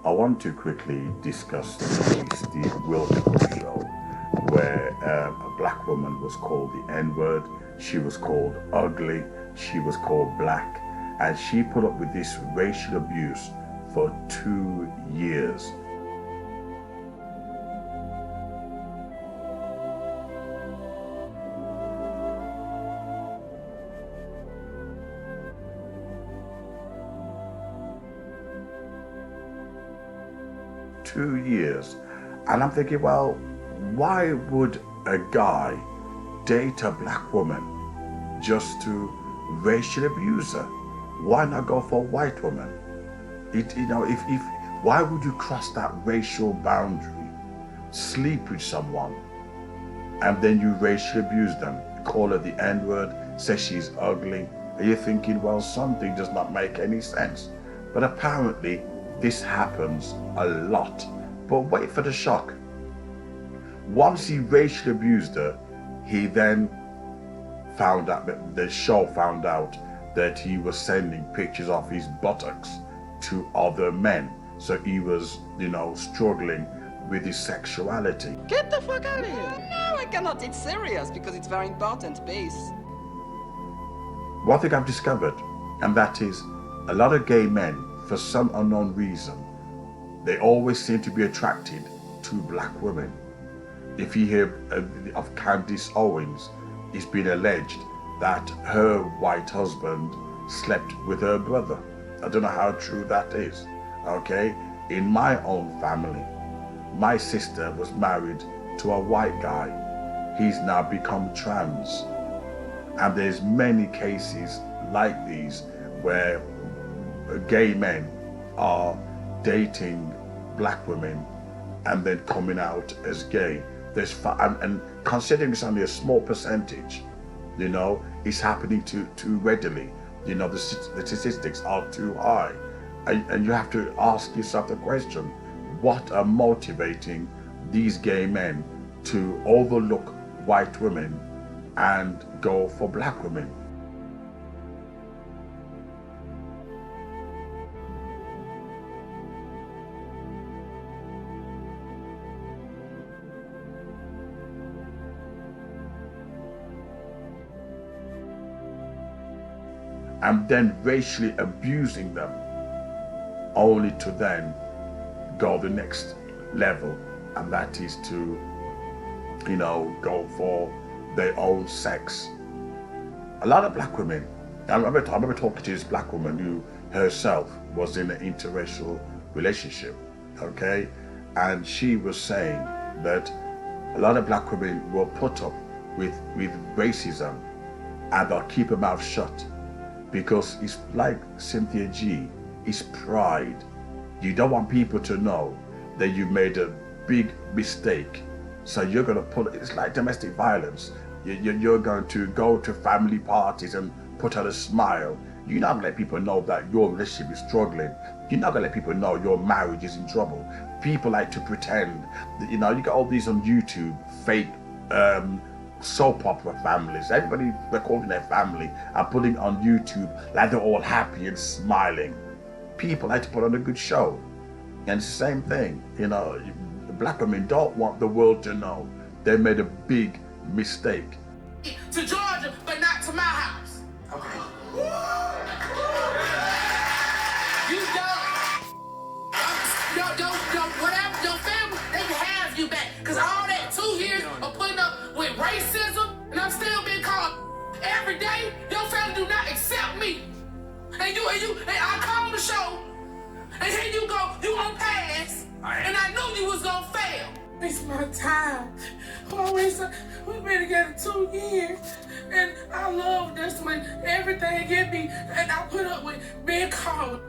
I want to quickly discuss the Steve Wilko show, where a black woman was called the N-word, she was called ugly, she was called black, and she put up with this racial abuse for 2 years. Two years. And I'm thinking, well, why would a guy date a black woman just to racially abuse her? Why not go for a white woman? If why would you cross that racial boundary, sleep with someone, and then you racially abuse them, call her the N-word, say she's ugly? And you're thinking, well, something does not make any sense. But apparently, this happens a lot. But wait for the shock. Once he racially abused her, he then found out that the show found out that he was sending pictures of his buttocks to other men. So he was, struggling with his sexuality. Get the fuck out of here! No, I cannot. It's serious because it's very important, please. One thing I've discovered, and that is a lot of gay men, for some unknown reason, they always seem to be attracted to black women. If you hear of Candace Owens, it's been alleged that her white husband slept with her brother. I don't know how true that is, okay? In my own family, my sister was married to a white guy. He's now become trans. And there's many cases like these where gay men are dating black women and then coming out as gay. And considering it's only a small percentage, it's happening too readily. The statistics are too high. And you have to ask yourself the question, what are motivating these gay men to overlook white women and go for black women? And then racially abusing them, only to then go the next level, and that is to, go for their own sex. A lot of black women, I remember talking to this black woman who herself was in an interracial relationship, okay? And she was saying that a lot of black women will put up with racism and they'll keep their mouth shut. Because it's like Cynthia G, it's pride. You don't want people to know that you made a big mistake. So you're going to pull it. It's like domestic violence. You're going to go to family parties and put out a smile. You're not going to let people know that your relationship is struggling. You're not going to let people know your marriage is in trouble. People like to pretend that, you got all these on YouTube, fake soap opera families. Everybody recording their family and putting on YouTube like they're all happy and smiling. People like to put on a good show. And it's the same thing, black women don't want the world to know they made a big mistake. To Georgia, but not to my house. Okay. You don't, whatever, your family, they can have you back. Cause all that 2 years of putting up with racism, and I'm still being called every day, your family do not accept me. And I call the show, and here you go, you on pass, and I knew you was gonna fail. It's my time. We've been together 2 years, and I love this man, everything in me, and I put up with being called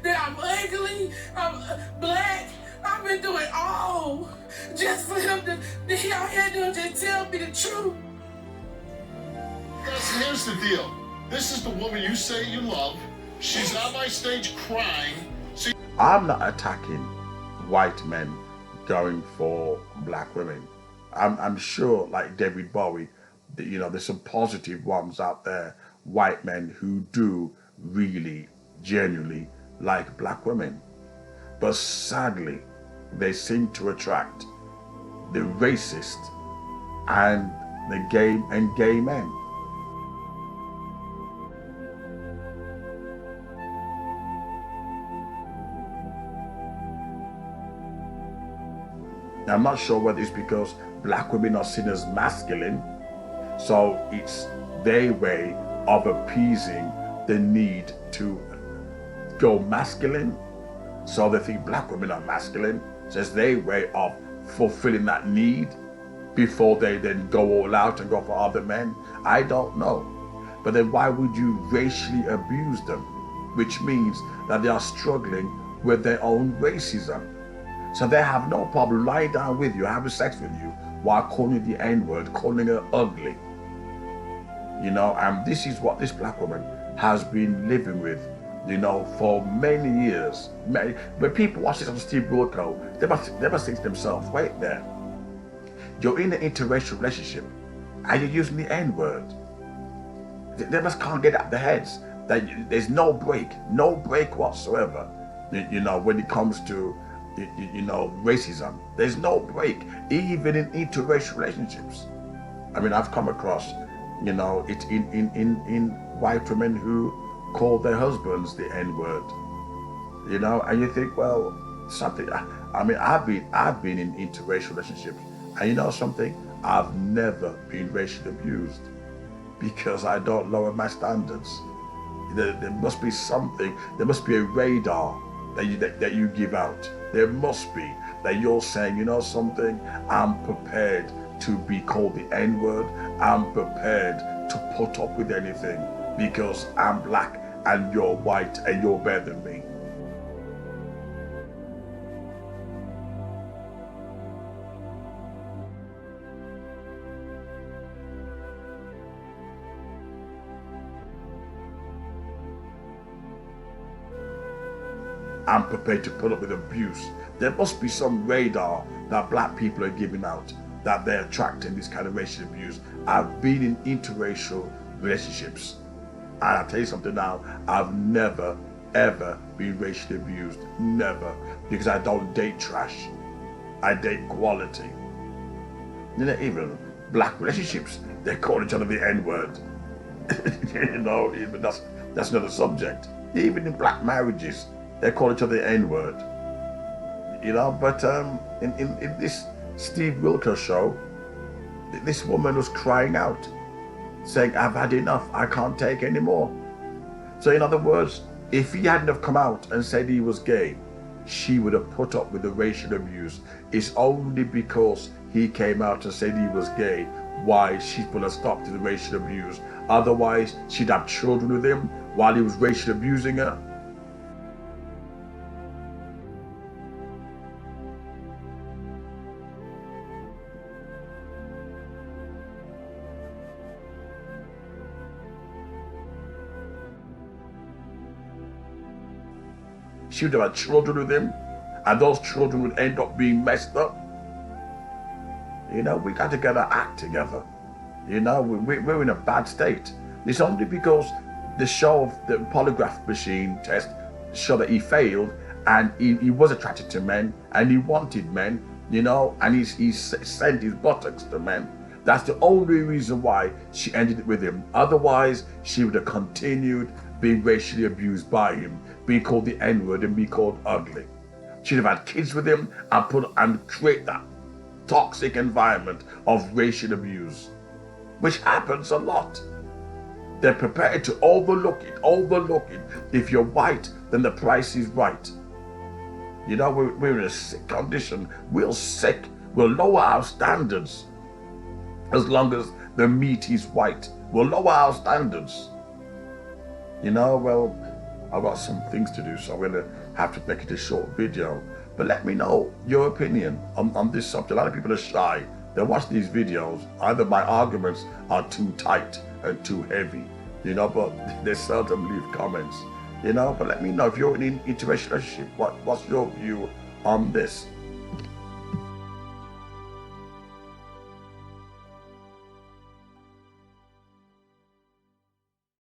that I'm ugly, I'm black. I've been doing all just for him to he out here to just tell me the truth. Here's the deal. This is the woman you say you love. She's on my stage crying. I'm not attacking white men going for black women. I'm sure, like David Bowie, there's some positive ones out there, white men who do really, genuinely like black women. But sadly, they seem to attract the racist and the gay men. I'm not sure whether it's because black women are seen as masculine, so it's their way of appeasing the need to go masculine. So they think black women are masculine, so it's their way of fulfilling that need before they then go all out and go for other men. I don't know. But then why would you racially abuse them? Which means that they are struggling with their own racism. So they have no problem lying down with you, having sex with you, while calling you the N-word, calling her ugly. You know, and this is what this black woman has been living with, you know, for many years. When people watch this on Steve Wilko, they must think to themselves, wait there, you're in an interracial relationship and you're using the N-word. They must can't get out their heads that there's no break whatsoever, you know, when it comes to, you know, racism. There's no break, even in interracial relationships. I mean, I've come across, you know, it in white women who call their husbands the N-word, you know, and you think, well, something. I mean, I've been in interracial relationships, and you know something, I've never been racially abused because I don't lower my standards. There must be something. There must be a radar that you give out. There must be that you're saying, you know something, I'm prepared to be called the N-word. I'm prepared to put up with anything because I'm black and you're white and you're better than me. I'm prepared to put up with abuse. There must be some radar that black people are giving out that they're attracting this kind of racial abuse. I've been in interracial relationships, and I'll tell you something now, I've never ever been racially abused. Never. Because I don't date trash. I date quality. You know, even black relationships, they call each other the N-word. You know, even that's another subject. Even in black marriages, they call each other the N-word. You know, but in this Steve Wilko show, this woman was crying out, saying, I've had enough, I can't take anymore. So in other words, if he hadn't have come out and said he was gay, she would have put up with the racial abuse. It's only because he came out and said he was gay why she put a stop to the racial abuse. Otherwise, she'd have children with him while he was racially abusing her. She would have had children with him, and those children would end up being messed up. You know, we got to get our act together. You know, we're in a bad state. It's only because the show of the polygraph machine test showed that he failed, and he was attracted to men, and he wanted men, you know, and he sent his buttocks to men. That's the only reason why she ended it with him. Otherwise, she would have continued being racially abused by him, being called the N-word and being called ugly. She'd have had kids with him and create that toxic environment of racial abuse, which happens a lot. They're prepared to overlook it. If you're white, then the price is right. You know, we're in a sick condition. We're sick. We'll lower our standards as long as the meat is white. We'll lower our standards. You know, well, I've got some things to do, so I'm going to have to make it a short video. But let me know your opinion on this subject. A lot of people are shy. They watch these videos. Either my arguments are too tight and too heavy, you know, but they seldom leave comments, you know. But let me know if you're in an interracial relationship. What's your view on this?